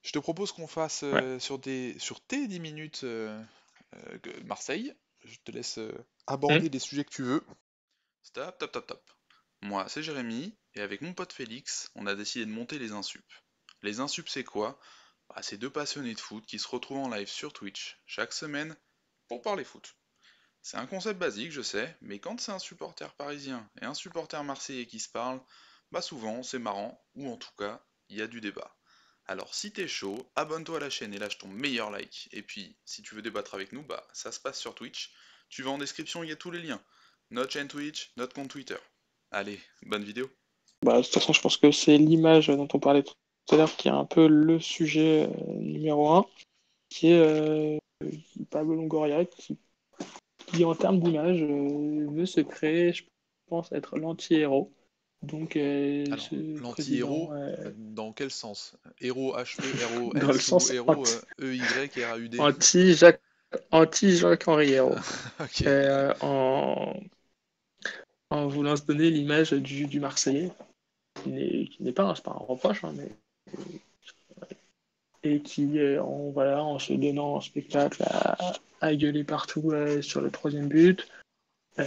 Je te propose qu'on fasse Ouais. sur tes 10 minutes Marseille. Je te laisse Hmm. aborder les sujets que tu veux. Stop, top, top, top. Moi, c'est Jérémy, et avec mon pote Félix, on a décidé de monter les Insup. Les Insup, c'est quoi? Bah, c'est deux passionnés de foot qui se retrouvent en live sur Twitch chaque semaine pour parler foot. C'est un concept basique, je sais, mais quand c'est un supporter parisien et un supporter marseillais qui se parlent, bah souvent c'est marrant, ou en tout cas, il y a du débat. Alors si t'es chaud, abonne-toi à la chaîne et lâche ton meilleur like. Et puis, si tu veux débattre avec nous, bah ça se passe sur Twitch. Tu vas en description, il y a tous les liens. Notre chaîne Twitch, notre compte Twitter. Allez, bonne vidéo. Bah, de toute façon, je pense que c'est l'image dont on parlait tout à l'heure qui est un peu le sujet numéro un, qui est Pablo Longoria, qui en termes d'image veut se créer, je pense, être l'anti-héros. Donc, Alors, ce président, l'anti-héros, dans quel sens? Héros dans le H-E-R-O-S ou sens héros E-Y-R-A-U-D? anti-Jacques, anti-Jacques-Henri Hérault, Ok. euh, en, en voulant se donner l'image du Marseillais, qui n'est pas, c'est pas un reproche, hein, mais et qui, voilà, en se donnant en spectacle à gueuler partout sur le troisième but, euh,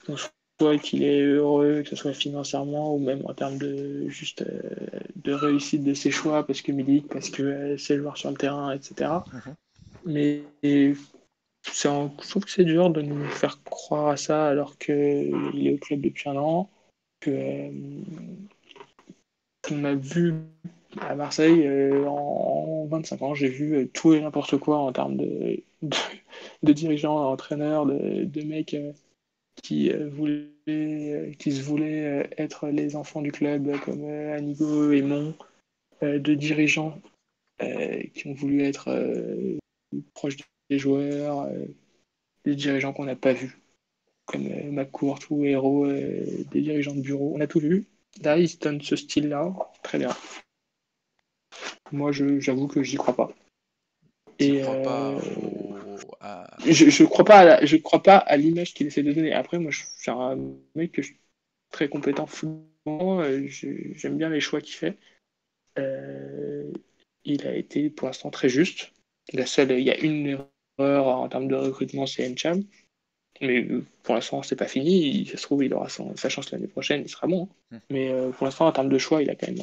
qu'on soit qu'il est heureux, que ce soit financièrement ou même en termes de juste de réussite de ses choix, parce que Milik, parce que c'est le joueur sur le terrain, etc. Mhm. Mais je trouve que c'est dur de nous faire croire à ça alors qu'il est au club depuis un an, que qu'on a vu à Marseille, en 25 ans, j'ai vu tout et n'importe quoi en termes de dirigeants, d'entraîneurs, de mecs qui se voulaient être les enfants du club, comme Anigo et Mon, de dirigeants qui ont voulu être proches des joueurs, des dirigeants qu'on n'a pas vus, comme McCourt ou Hero, des dirigeants de bureau. On a tout vu. Là, ils se donnent ce style-là, très bien. Moi, j'avoue que j'y crois pas. T'y Et crois pas au... je crois pas à l'image qu'il essaie de donner. Après, moi, je suis un mec que je suis très compétent football. J'aime bien les choix qu'il fait. Euh, il a été pour l'instant très juste. Il y a une erreur en termes de recrutement, c'est Encham. Mais pour l'instant, c'est pas fini. Ça se trouve, il aura sa chance l'année prochaine, il sera bon, hein. Hmm. Mais pour l'instant, en termes de choix, il a quand même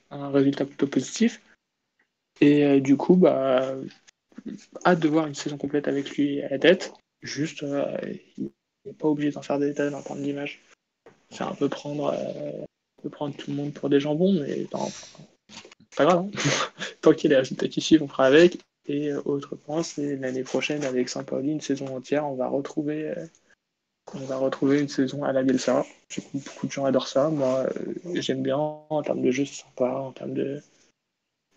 un résultat plutôt positif. Et du coup, bah, hâte de voir une saison complète avec lui à la tête. Juste, il n'est pas obligé d'en faire des tonnes en termes d'image. C'est un peu prendre tout le monde pour des jambons, mais non, enfin, pas grave, hein. Tant qu'il y a des résultats qui suivent, on fera avec. Et autre point, c'est l'année prochaine avec Saint-Pauli, une saison entière, on va retrouver une saison à la Bielsa. Je sais que beaucoup de gens adorent ça. Moi, j'aime bien. En termes de jeu, c'est sympa. En termes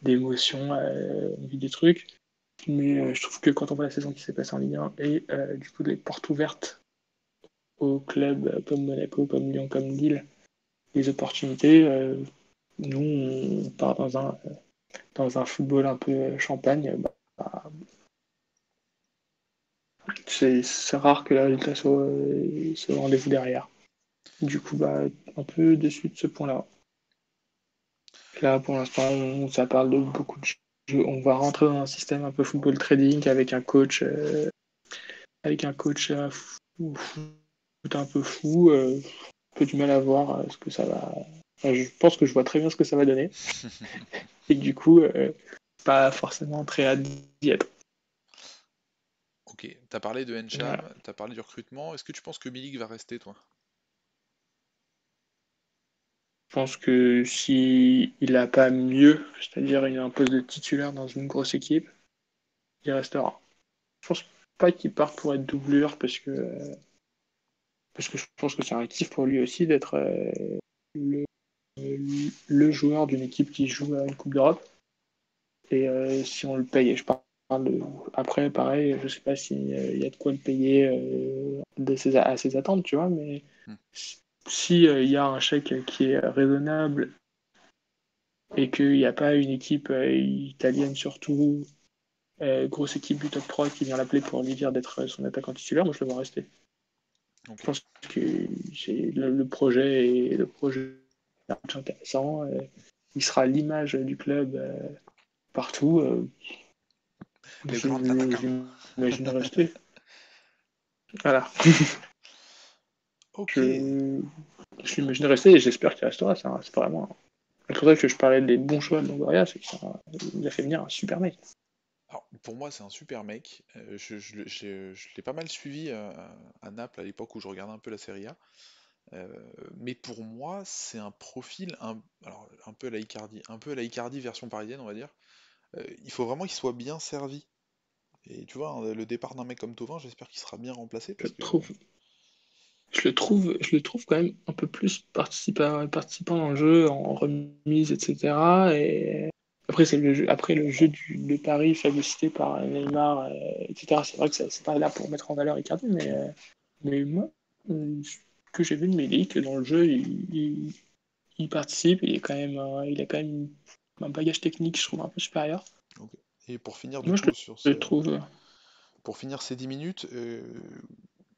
d'émotion, on vit des trucs. Mais je trouve que quand on voit la saison qui s'est passée en Ligue 1 et du coup les portes ouvertes aux clubs comme Monaco, comme Lyon, comme Lille, les opportunités, nous on part dans un football un peu champagne. Bah, c'est rare que le résultat soit au rendez-vous derrière. Du coup, bah, un peu déçu de ce point-là. Là, pour l'instant, ça parle de beaucoup de jeux. On va rentrer dans un système un peu football trading avec un coach un peu fou. Un peu du mal à voir ce que ça va. Enfin, je pense que je vois très bien ce que ça va donner. Et du coup, pas forcément très hâte d'y être. Ok, t'as parlé de Voilà. Encham, t'as parlé du recrutement. Est-ce que tu penses que Milik va rester, toi? Je pense que si il n'a pas mieux, c'est-à-dire il a un poste de titulaire dans une grosse équipe, il restera. Je pense pas qu'il parte pour être doublure parce que je pense que c'est un kiff pour lui aussi d'être le, le joueur d'une équipe qui joue à une Coupe d'Europe. Et si on le paye, je parle après, pareil, je sais pas s'il y a de quoi le payer à ses attentes, tu vois, mais Hmm. si il y a un chèque qui est raisonnable et qu'il n'y a pas une équipe italienne surtout, grosse équipe du top 3 qui vient l'appeler pour lui dire d'être son attaquant titulaire, moi je le vois rester. Je Ok. pense que le projet est intéressant. il sera l'image du club partout. Le grand attaquant. Je l'imagine rester. Voilà. Ok. Je, je l'imagine rester et j'espère qu'il restera. C'est vraiment. C'est pour ça que je parlais des bons choix de Longoria, c'est qu'il a fait venir un super mec. Alors, pour moi, c'est un super mec. Je l'ai pas mal suivi à Naples à l'époque où je regardais un peu la Serie A. Euh, mais pour moi, c'est un profil alors, un peu à la Icardi, un peu à la Icardi version parisienne, on va dire. Il faut vraiment qu'il soit bien servi. Et tu vois, hein, le départ d'un mec comme Thauvin, j'espère qu'il sera bien remplacé Je parce que trouve, je le trouve quand même un peu plus participant dans le jeu, en remise, etc. Et après, après le jeu de Paris phagocyté par Neymar, etc. C'est vrai que c'est pas là pour mettre en valeur Icardi, mais moi, ce que j'ai vu de Milik, dans le jeu, il participe, il a quand même un bagage technique, je trouve, un peu supérieur. ok. Et pour finir du Moi, coup je le trouve. pour finir ces 10 minutes,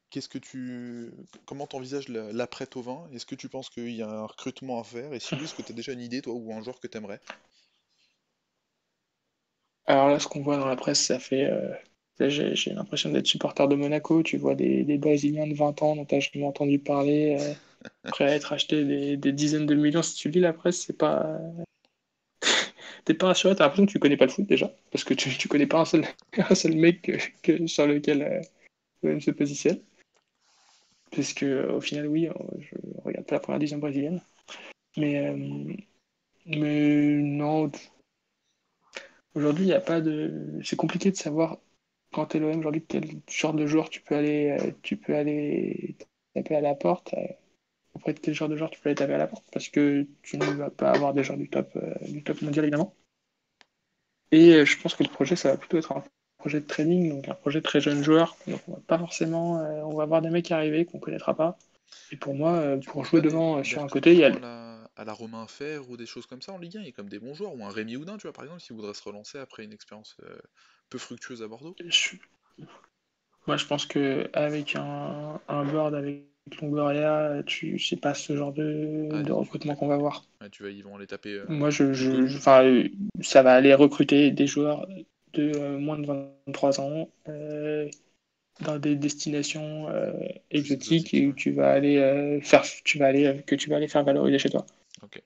qu'est-ce que comment t'envisages l'après Thauvin? Est-ce que tu penses qu'il y a un recrutement à faire? Et si oui, est-ce que tu as déjà une idée toi ou un joueur que t'aimerais? Alors là, ce qu'on voit dans la presse, ça fait. Là, j'ai l'impression d'être supporter de Monaco. Tu vois des Brésiliens de 20 ans dont tu n'as jamais entendu parler, prêts à être achetés des dizaines de millions. Si tu lis la presse, c'est pas. T'es pas rassuré, t'as l'impression que tu connais pas le foot déjà, parce que tu connais pas un seul, un seul mec sur lequel l'OM se positionne. Parce que au final, oui, je regarde pas la première division brésilienne. Mais, mais non, aujourd'hui, il y a pas de. C'est compliqué de savoir quand t'es l'OM aujourd'hui quel genre de joueur tu peux aller taper à la porte. Auprès de quel genre de joueur tu peux aller taper à la porte parce que tu ne vas pas avoir des joueurs du top mondial évidemment. Et je pense que le projet, ça va plutôt être un projet de training, donc un projet de très jeunes joueurs. Donc on va pas forcément, on va avoir des mecs arriver qu'on connaîtra pas. Et pour moi, Tu pour penses jouer pas devant des sur un côté, il y a recrutements à la Romain Fer ou des choses comme ça en Ligue 1? Il y a comme des bons joueurs, ou un Rémi Houdin, tu vois, par exemple, s'il voudrait se relancer après une expérience peu fructueuse à Bordeaux. je, moi, je pense que avec un board avec Longoria, c'est pas ce genre Ah, de recrutement qu'on va voir. ouais, tu vois, ils vont aller taper Moi, du connu. enfin, ça va aller recruter des joueurs de moins de 23 ans dans des destinations Plus exotiques exotique, et où ouais. que tu vas aller faire valoriser chez toi. Ok.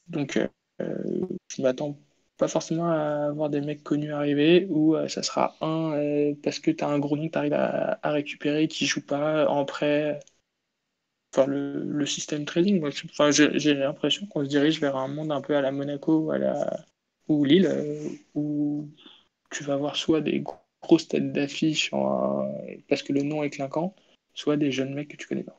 Donc, je m'attends pas forcément à avoir des mecs connus arriver ou ça sera parce que tu as un gros nom que tu arrives à récupérer qui joue pas en prêt. Enfin, le système trading, moi, enfin, j'ai l'impression qu'on se dirige vers un monde un peu à la Monaco ou Lille où tu vas avoir soit grosses têtes d'affiche parce que le nom est clinquant, soit des jeunes mecs que tu connais pas.